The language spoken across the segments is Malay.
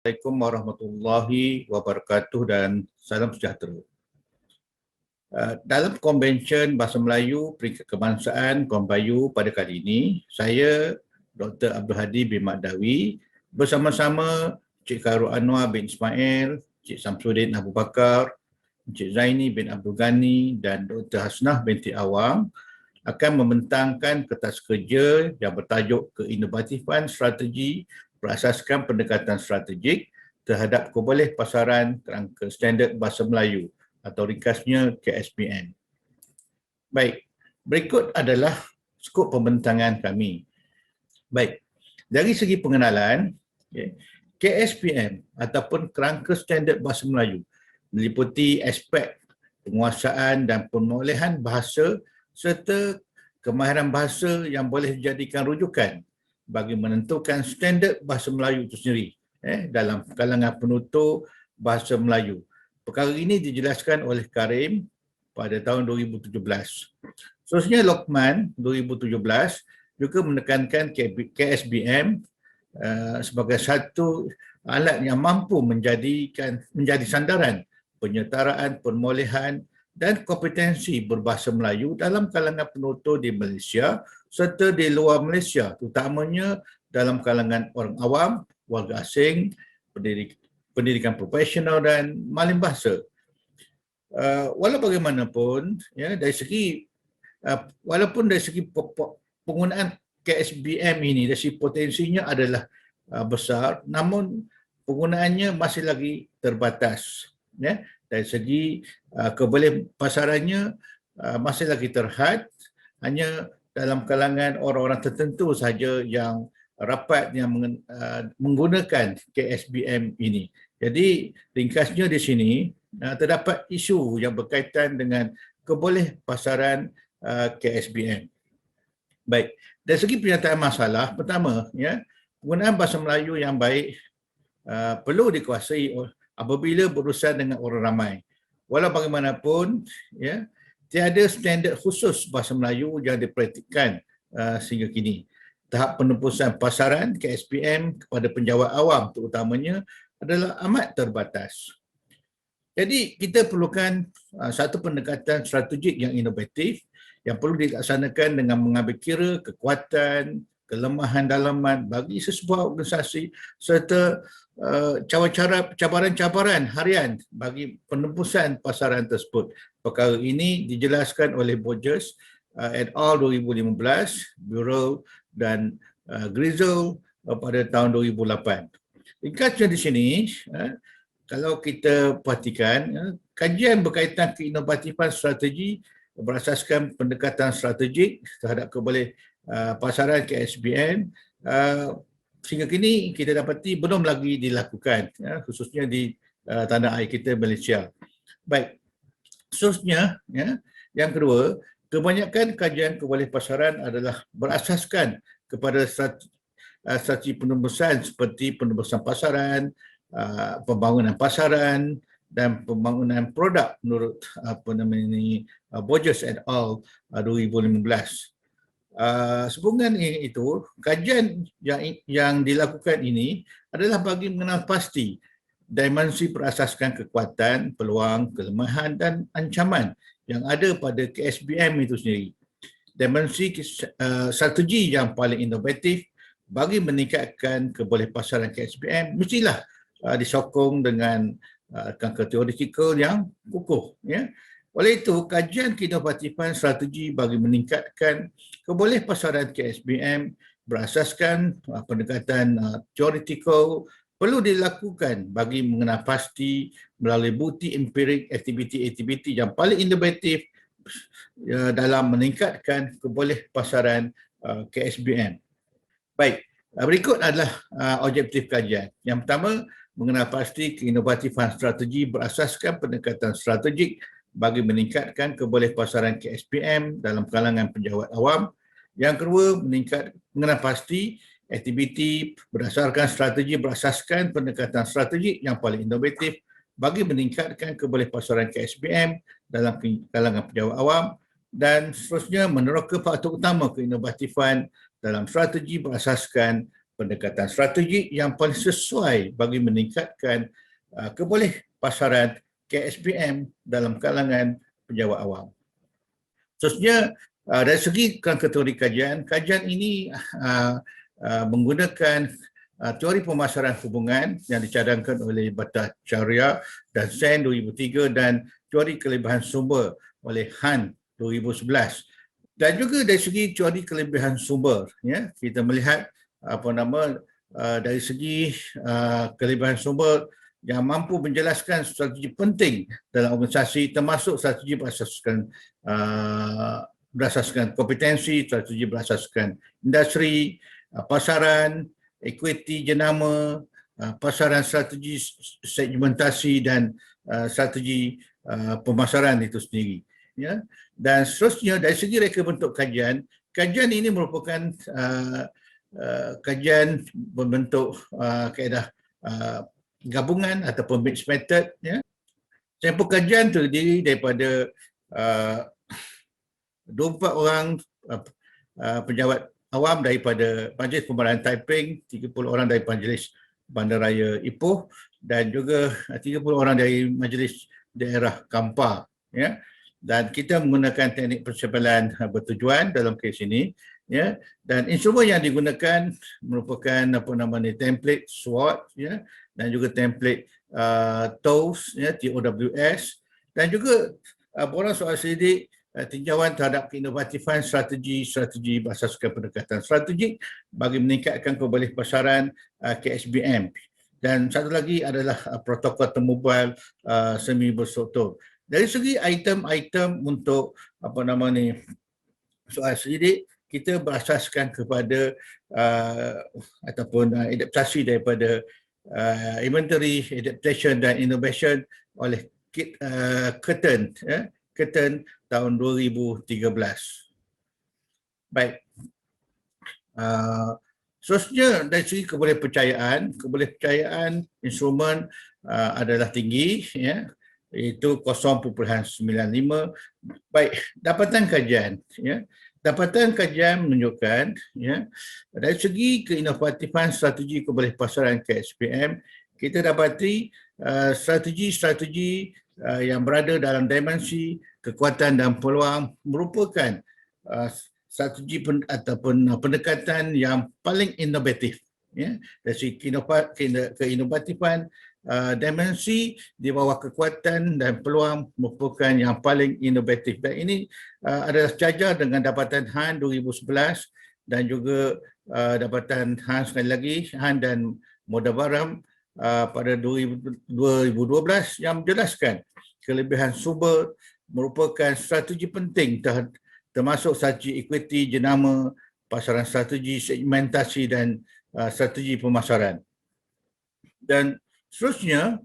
Assalamualaikum warahmatullahi wabarakatuh dan salam sejahtera. Dalam konvensyen Bahasa Melayu Peringkat Kebangsaan Kombayu pada kali ini, saya Dr. Abdul Hadi bin Makdawi bersama-sama Cik Khairul Anwar bin Ismail, Cik Samsudin Abu Bakar, Cik Zaini bin Abdul Ghani dan Dr. Hasnah binti Awang akan membentangkan kertas kerja yang bertajuk Keinovatifan Strategi berasaskan pendekatan strategik terhadap kebolehpasaran kerangka standard Bahasa Melayu atau ringkasnya KSBM. Baik, berikut adalah skop pembentangan kami. Baik, dari segi pengenalan, KSBM ataupun kerangka standard Bahasa Melayu meliputi aspek penguasaan dan pemolehan bahasa serta kemahiran bahasa yang boleh dijadikan rujukan bagi menentukan standard Bahasa Melayu itu sendiri dalam kalangan penutur Bahasa Melayu. Perkara ini dijelaskan oleh Karim pada tahun 2017. Seterusnya Lokman 2017 juga menekankan KSBM sebagai satu alat yang mampu menjadi sandaran penyertaan, pemolehan dan kompetensi berbahasa Melayu dalam kalangan penutur di Malaysia serta di luar Malaysia, terutamanya dalam kalangan orang awam, warga asing, pendidikan profesional dan malim bahasa. Walau bagaimanapun, walaupun dari segi penggunaan KSBM ini, dari segi potensinya adalah besar, namun penggunaannya masih lagi terbatas. Dari segi kebolehpasarannya masih lagi terhad, hanya dalam kalangan orang-orang tertentu sahaja yang rapat yang menggunakan KSBM ini. Jadi ringkasnya di sini terdapat isu yang berkaitan dengan kebolehpasaran KSBM. Baik, dari segi pernyataan masalah, pertama, penggunaan bahasa Melayu yang baik perlu dikuasai apabila berurusan dengan orang ramai. Walau bagaimanapun, tiada standard khusus bahasa Melayu yang dipraktikkan sehingga kini. Tahap penembusan pasaran KSBM kepada penjawat awam terutamanya adalah amat terbatas. Jadi kita perlukan satu pendekatan strategik yang inovatif yang perlu dilaksanakan dengan mengambil kira kekuatan, kelemahan dalaman bagi sesebuah organisasi serta cabaran-cabaran harian bagi penembusan pasaran tersebut. Perkara ini dijelaskan oleh Borges et al. 2015, Bureau dan Grizzle pada tahun 2008. Ringkasnya di sini, kalau kita perhatikan, kajian berkaitan keinovatifan strategi berasaskan pendekatan strategik terhadap kebolehpasaran KSBM sehingga kini kita dapati belum lagi dilakukan, khususnya di tanah air kita Malaysia. Baik, seterusnya, yang kedua, kebanyakan kajian kebolehpasaran adalah berasaskan kepada strategi penembusan seperti penembusan pasaran, pembangunan pasaran dan pembangunan produk menurut Borges et al. 2015. Sehubungan itu, kajian yang dilakukan ini adalah bagi mengenal pasti dimensi berasaskan kekuatan, peluang, kelemahan dan ancaman yang ada pada KSBM itu sendiri. Dimensi strategi yang paling inovatif bagi meningkatkan kebolehpasaran KSBM mestilah disokong dengan kerangka teoretikal yang kukuh. Oleh itu, kajian keinovatifan strategi bagi meningkatkan kebolehpasaran KSBM berasaskan pendekatan teoretikal perlu dilakukan bagi mengenal pasti melalui bukti empirik aktiviti-aktiviti yang paling inovatif dalam meningkatkan kebolehpasaran KSBM. Baik, berikut adalah objektif kajian. Yang pertama, mengenal pasti keinovatifan strategi berasaskan pendekatan strategik bagi meningkatkan kebolehpasaran KSBM dalam kalangan penjawat awam. Yang kedua, mengenal pasti aktiviti berdasarkan strategi berasaskan pendekatan strategik yang paling inovatif bagi meningkatkan kebolehpasaran KSBM dalam kalangan penjawat awam. Dan seterusnya, meneroka faktor utama keinovatifan dalam strategi berasaskan pendekatan strategik yang paling sesuai bagi meningkatkan keboleh pasaran KSBM dalam kalangan pejabat awam. Khususnya dari segi kategori kajian ini menggunakan teori pemasaran hubungan yang dicadangkan oleh Bhattacharya dan Sen 2003 dan teori kelebihan sumber oleh Han 2011. Dan juga dari segi teori kelebihan sumber, ya, kita melihat dari segi kelebihan sumber yang mampu menjelaskan strategi penting dalam organisasi, termasuk strategi berasaskan kompetensi, strategi berasaskan industri, pasaran, equity jenama, pasaran strategi segmentasi dan strategi pemasaran itu sendiri. Ya. Dan seterusnya dari segi reka bentuk kajian ini merupakan kajian berbentuk kaedah gabungan ataupun mixed method. Ya. Sampel kajian terdiri daripada 24 orang pejabat awam daripada Majlis Pembaraan Taiping, 30 orang dari Majlis Bandaraya Ipoh dan juga 30 orang dari Majlis Daerah Kampar. Ya. Dan kita menggunakan teknik persimpanan bertujuan dalam kes ini. Ya, dan instrumen yang digunakan merupakan template SWOT, ya, dan juga template TOWS, ya, TOWS, dan juga borang soal selidik tinjauan terhadap keinovatifan strategi berasaskan pendekatan strategik bagi meningkatkan keboleh pasaran KSBM. Dan satu lagi adalah protokol termobile semi berstruktur. Dari segi item-item untuk soal selidik, kita berasaskan kepada adaptasi daripada inventory, adaptation dan innovation oleh Curtin, ya, Curtin tahun 2013. Baik. Seterusnya dari segi kebolehpercayaan instrumen adalah tinggi, ya, iaitu 0.95. Baik, dapatan kajian, ya. Dapatan kajian menunjukkan, ya, dari segi keinovatifan strategi keboleh pasaran KSBM, kita dapati strategi-strategi yang berada dalam dimensi kekuatan dan peluang merupakan strategi ataupun pendekatan yang paling inovatif. Ya, dari segi keinovatifan dimensi di bawah kekuatan dan peluang merupakan yang paling inovatif. Dan ini adalah sejajar dengan dapatan Han 2011 dan juga dapatan Han sekali lagi, Han dan Modavaram pada 2012 yang menjelaskan kelebihan sumber merupakan strategi penting termasuk strategi equity, jenama, pasaran strategi, segmentasi dan strategi pemasaran. Dan seterusnya,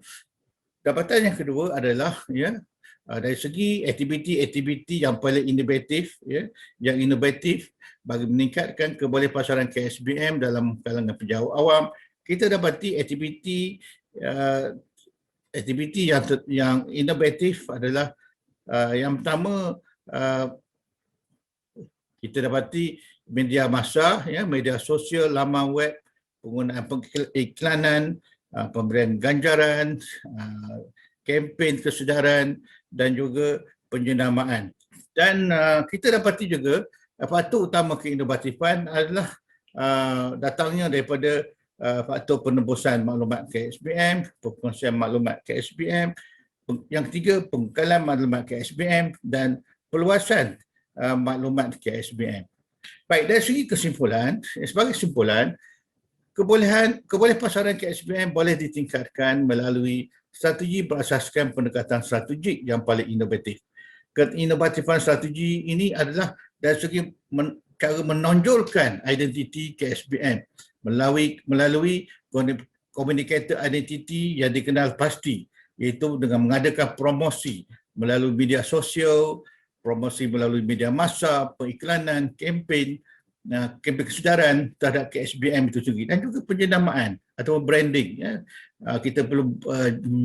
dapatan yang kedua adalah, ya, dari segi aktiviti yang paling inovatif, ya, yang inovatif bagi meningkatkan keboleh pasaran KSBM dalam kalangan pejabat awam, kita dapati aktiviti yang inovatif adalah yang pertama, kita dapati media massa, ya, media sosial, laman web, penggunaan iklanan, pemberian ganjaran, kempen kesedaran dan juga penjenamaan. Dan kita dapati juga faktor utama keinovatifan adalah datangnya daripada faktor penembusan maklumat KSBM, perkongsian maklumat KSBM, yang ketiga pengkalan maklumat KSBM dan perluasan maklumat KSBM. Baik, dari segi kesimpulan, sebagai kesimpulan, keboleh pasaran KSBM boleh ditingkatkan melalui strategi berasaskan pendekatan strategik yang paling inovatif. Keinovatifan strategi ini adalah dari segi cara menonjolkan identiti KSBM melalui communicator identity yang dikenal pasti, iaitu dengan mengadakan promosi melalui media sosial, promosi melalui media massa, pengiklanan, kempen kesedaran terhadap KSBM itu sendiri dan juga penjenamaan atau branding. Ya. Kita perlu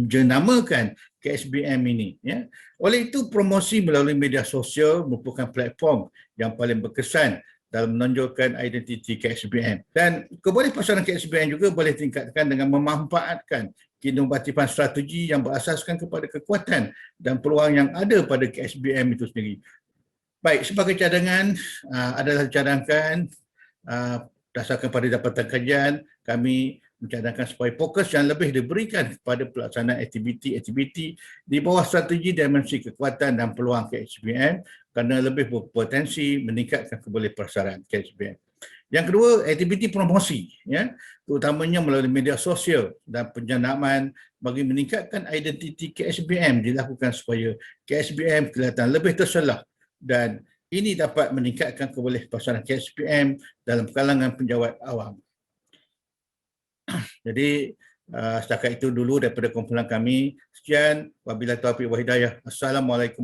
jenamakan KSBM ini. Ya. Oleh itu, promosi melalui media sosial merupakan platform yang paling berkesan dalam menonjolkan identiti KSBM. Dan kebolehpasaran KSBM juga boleh tingkatkan dengan memanfaatkan inovatifan strategi yang berasaskan kepada kekuatan dan peluang yang ada pada KSBM itu sendiri. Baik, sebagai cadangan adalah cadangkan berdasarkan pada dapatan kajian, kami mencadangkan supaya fokus yang lebih diberikan kepada pelaksanaan aktiviti-aktiviti di bawah strategi dimensi kekuatan dan peluang KSBM kerana lebih berpotensi meningkatkan kebolehpasaran KSBM. Yang kedua, aktiviti promosi, ya, terutamanya melalui media sosial dan penjanaman bagi meningkatkan identiti KSBM dilakukan supaya KSBM kelihatan lebih terselah dan ini dapat meningkatkan kebolehpasaran KSBM dalam kalangan penjawat awam. Jadi setakat itu dulu daripada kumpulan kami. Sekian, wabillahi taufiq wal hidayah. Assalamualaikum.